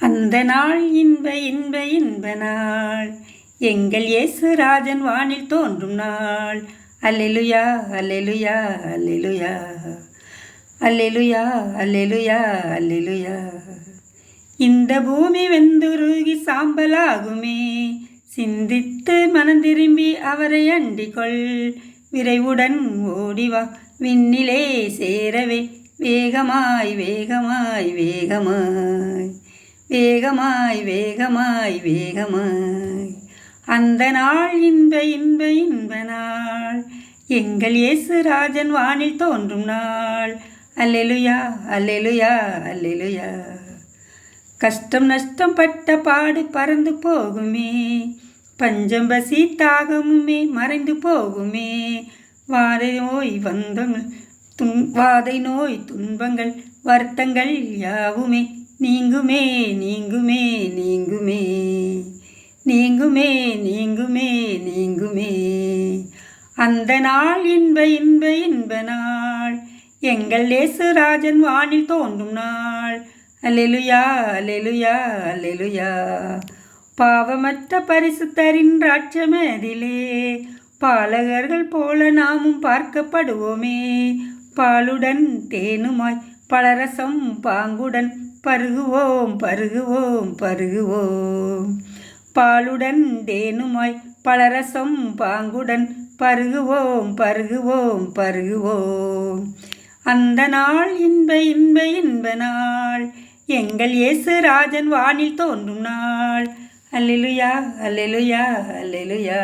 அந்த நாள் இன்ப இன்ப இன்ப நாள், எங்கள் இயேசுராஜன் வானில் தோன்றும் நாள். அல்லேலூயா அல்லேலூயா அல்லேலூயா அல்லேலூயா அல்லேலூயா அல்லேலூயா. இந்த பூமி வெந்துருகி சாம்பலாகுமே, சிந்தித்து மனந்திரும்பி அவரை அண்டிக்கொள். விரைவுடன் ஓடிவா விண்ணிலே சேரவே, வேகமாய் வேகமாய் வேகமாய் வேகமாய் வேகமாய் வேகமாய். அந்த நாள் இன்ப இன்ப இன்ப நாள், எங்கள் இயேசுராஜன் வானில் தோன்றும் நாள். அல்லேலூயா அல்லேலூயா அல்லேலூயா. கஷ்டம் நஷ்டம் பட்ட பாடு பறந்து போகுமே, பஞ்சம் பசி தாகமுமே மறைந்து போகுமே. வாதை நோய் வாதை நோய் துன்பங்கள் வருத்தங்கள் யாவுமே நீங்குமே நீங்குமே நீங்குமே நீங்குமே நீங்குமே நீங்குமே. அந்த நாள் இன்ப இன்ப இன்ப நாள், எங்கள் இயேசுராஜன் வானில் தோன்றும் நாள். அல்லேலூயா அல்லேலூயா அல்லேலூயா. பாவமற்ற பரிசுத்தரின் ராட்சமதிலே, பாலகர்கள் போல நாமும் பார்க்கப்படுவோமே. பாலுடன் தேனுமாய் பலரசம் பாங்குடன் பருகுவோம் பருகுவோம் பருகுவோம். பாலுடன் தேனுமாய் பலரசம் பாங்குடன் பருகுவோம் பருகுவோம் பருகுவோம். அந்த நாள் இன்ப இன்ப இன்ப நாள், எங்கள் இயேசுராஜன் வானில் தோன்றும் நாள். அல்லேலூயா அல்லேலூயா அல்லேலூயா.